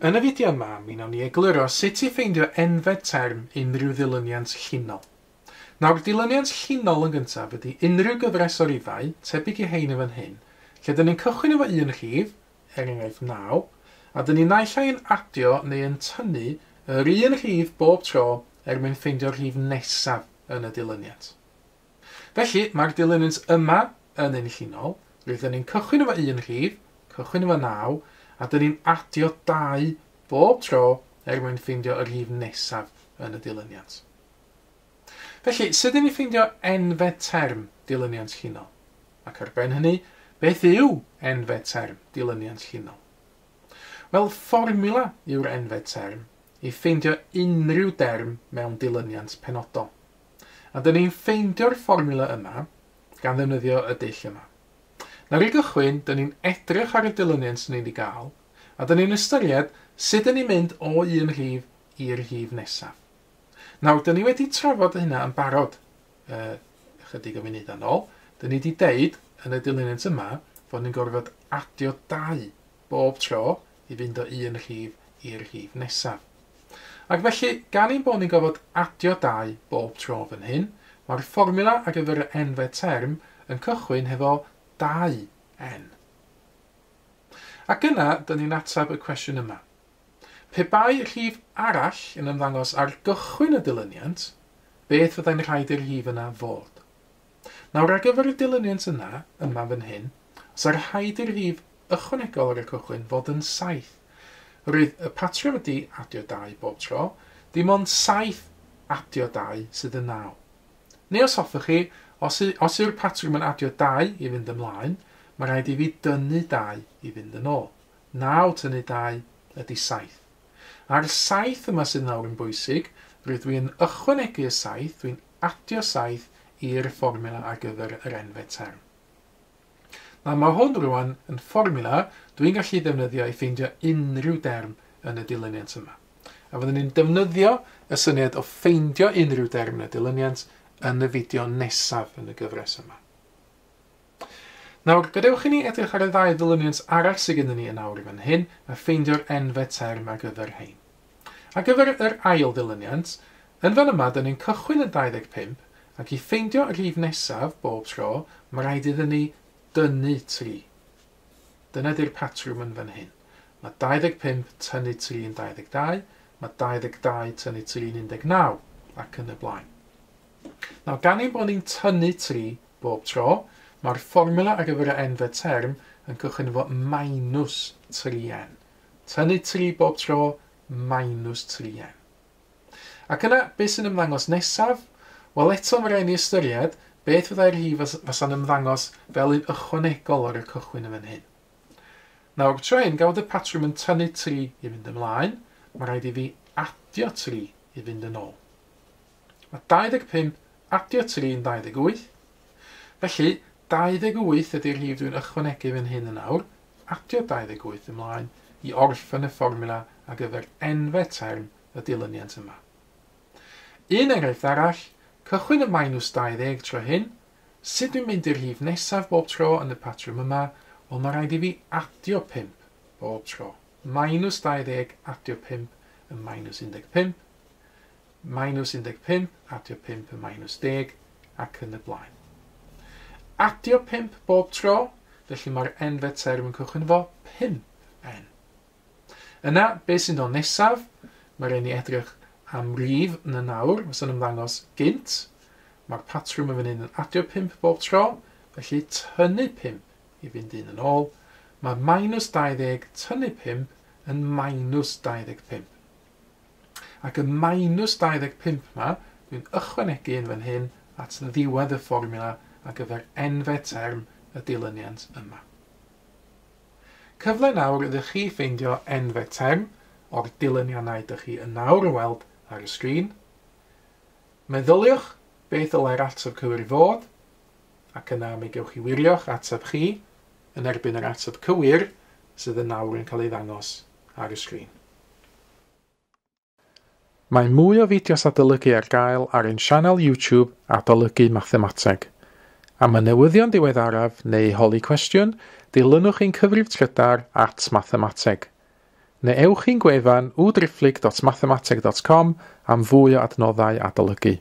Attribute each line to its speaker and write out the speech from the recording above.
Speaker 1: Yn y fideo yma, mi wnawn ni egluro sut i ffeindio enfed term unrhyw ddilyniant llinol. Nawr, dilyniant llinol yn gyntaf ydy unrhyw gyfres o rifau, tebyg i hein yn fan hyn, lle dyn ni'n cychwyn efo un rhif, enghraifft 9, a dyn ni'n naill ai'n adio neu yn tynnu yr un rhif bob tro mwyn ffeindio'r rhif nesaf yn y dilyniant. Felly, mae'r dilyniant yma yn un llinol, rydyn ni'n cychwyn efo un rhif, cychwyn efo 9, a dyn ni'n adio 2 bob tro mwyn ffeindio y rhif nesaf yn y dilyniant. Felly, sut ydyn ni'n ffeindio enfed term dilyniant llinol? Ac ar ben hynny, beth yw enfed term dilyniant llinol? Wel, fformula yw'r enfed term i ffeindio unrhyw derm mewn dilyniant penodol. A dyn ni'n ffeindio'r fformula yma gan ddefnyddio y dull yma. Nawr i gychwyn, dyn ni'n edrych ar y dilyniant ni'n ei gael, a dyn ni'n ystyried sut dyn ni'n mynd o un rhif i'r rhif nesaf. Nawr, dyn ni wedi trafod hynna yn barod chydig o funudau nôl. Dyn ni wedi deud yn y dilyniant yma fod ni'n gorfod adio 2 bob tro i fynd o un rhif i'r rhif nesaf. Ac felly, gan ein bod ni'n gorfod adio 2 bob tro fan hyn, mae'r fformula ar gyfer y enfed term yn cychwyn hefo 2n. Ac yna, dyn ni'n atab y cwestiwn yma. Pe bai rhif arall yn ymddangos ar gychwyn y dilyniant, beth fyddai'n rhaid i'r rhif yna fod? Nawr, ar gyfer y dilyniant yma fan hyn, os ar rhaid i'r rhif ychwanegol ar y cychwyn fod yn 7. Roedd y patrwm ydy adio 2 bob tro, dim ond 7 adio 2 sydd yn 9. Neu os hoffech chi, os yw'r patrwm yn adio 2 i fynd ymlaen, mae rhaid i fi dynnu 2 i fynd yn ôl. 9 tynnu 2 ydy 7. A'r 7 yma sydd nawr yn bwysig, roedd dwi'n ychwanegu y 7, dwi'n adio 7 i'r fformula ar gyfer yr enfed term. Nawr mae hwn rwan yn fformula dwi'n gallu defnyddio i ffeindio unrhyw derm yn y dilyniant yma. A fyddwn ni'n defnyddio y syniad o ffeindio unrhyw derm yn y dilyniant yn y fideo nesaf yn y gyfres yma. Nawr, gadewch i ni edrych ar y 2 dilyniant arall sydd gyda ni yn awr i fan hyn a ffeindio'r enfed term ar gyfer hein. Ar gyfer yr ail dilyniant, yn fan yma, dyn ni'n cychwyn yn 25 ac i ffeindio y rhif nesaf bob tro, mae rhaid iddyn ni dynnu 3. Dyna di'r patrwm yn fan hyn. Mae 25 tynnu 3 yn 22, mae 22 tynnu 3 yn 19 ac yn y blaen. Nawr, gan ein bod ni'n tynnu 3 bob tro, mae'r fformula ar gyfer y enfed term yn cychwyn efo minus 3n. Tynnu 3 bob tro, minus 3n. Ac yna, beth sy'n ymddangos nesaf? Wel, eto mae rhaid ni ystyried beth fyddai'r rhif fysa'n ymddangos fel un ychwanegol ar y cychwyn yn fan hyn. Nawr, tro hyn, gawd y patrwm yn tynnu 3 i fynd ymlaen, mae rhaid i fi adio 3 i fynd yn ôl. Mae 25 adio 3 yn 28, felly 28 ydy'r rhif dwi'n ychwanegu fan hyn yn awr, adio 28 ymlaen i orffen y fformula ar gyfer enfed term y dilyniant yma. Un enghraifft arall, cychwyn y minus 20 tro hyn, sut dwi'n mynd i'r rhif nesaf bob tro yn y patrwm yma, wel mae rhaid i fi adio 5 bob tro. Minus 20 adio 5 yn minus 15, minus 15 adio 5 yn minus 10 ac yn y blaen. Adio 5 bob tro, felly mae'r enfed term yn cychwyn efo 5n. Yna, beth sy'n dod nesaf, mae rhaid ni edrych am rhif yn y nawr, fysa'n ymddangos gynt. Mae'r patrwm yn fan hyn yn adio 5 bob tro, felly tynnu 5 i fynd un yn ôl. Mae minus 20 tynnu 5 yn minus 25. Ac y minus 25 yma, dwi'n ychwanegu yn fan hyn at ddiwedd y fformula ar gyfer enfed term y dilyniant yma. Cyfle nawr ydych chi ffeindio enfed term o'r dilyniannau ydych chi yn nawr yn weld ar y sgrin. Meddyliwch beth ylai'r ateb cywir i fod, ac yna mi gewch chi wirio'ch ateb chi yn erbyn yr ateb cywir sydd yn nawr yn cael ei ddangos ar y sgrin. Mae mwy o fideos adolygu ar gael ar ein sianel YouTube Adolygu Mathemateg. Am y newyddion diweddaraf neu holi cwestiwn, dilynwch ein cyfrif Trydar @Mathemateg. neu ewch i'n gwefan www.mathemateg.com am fwy o adnoddau adolygu.